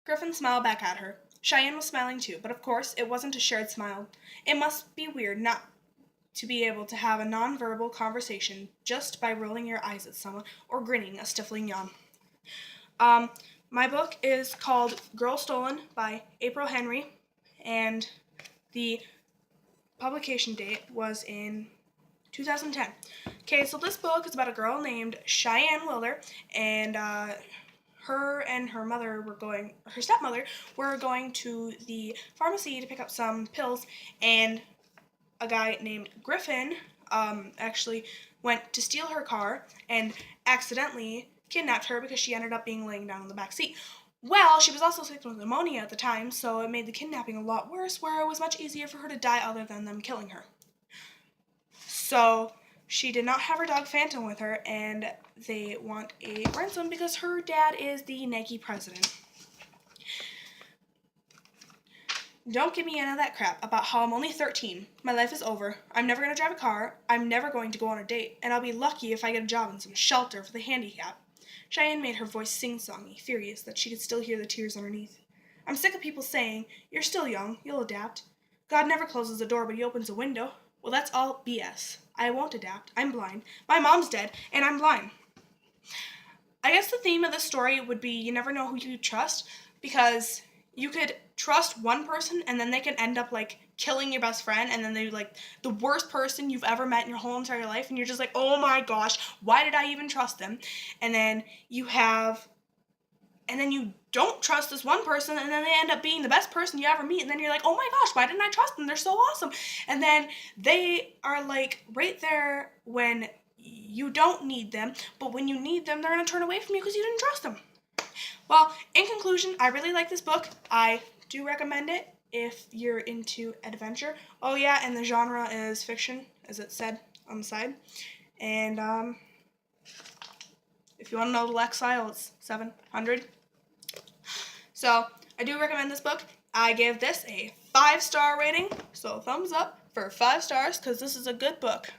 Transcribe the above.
Griffin smiled back at her. Cheyenne was smiling too, but of course it wasn't a shared smile. It must be weird not to be able to have a nonverbal conversation just by rolling your eyes at someone or grinning a stifling yawn. Um, my book is called Girl Stolen by April Henry, and the publication date was in 2010. Okay, so this book is about a girl named Cheyenne Wilder, and her and her stepmother were going to the pharmacy to pick up some pills, and a guy named Griffin actually went to steal her car and accidentally kidnapped her because she ended up being laying down in the back seat. Well, she was also sick with pneumonia at the time, so it made the kidnapping a lot worse, where it was much easier for her to die other than them killing her. So she did not have her dog Phantom with her, and they want a ransom because her dad is the Nike president. Don't give me any of that crap about how I'm only 13. My life is over. I'm never going to drive a car. I'm never going to go on a date. And I'll be lucky if I get a job in some shelter for the handicapped. Cheyenne made her voice sing-songy, furious that she could still hear the tears underneath. I'm sick of people saying, "You're still young. You'll adapt. God never closes a door, but he opens a window." Well, that's all BS. I won't adapt. I'm blind. My mom's dead, and I'm blind. I guess the theme of this story would be you never know who you trust, because you could trust one person and then they can end up like killing your best friend, and then they're like the worst person you've ever met in your whole entire life, and you're just like, oh my gosh, why did I even trust them? And then you don't trust this one person, and then they end up being the best person you ever meet, and then you're like, oh my gosh, why didn't I trust them? They're so awesome. And then they are like right there when you don't need them, but when you need them, they're going to turn away from you because you didn't trust them. Well, in conclusion, I really like this book. I do recommend it if you're into adventure. Oh yeah, and the genre is fiction, as it said on the side. And if you want to know the Lexile, it's 700. So I do recommend this book. I give this a 5-star rating, so thumbs up for 5 stars because this is a good book.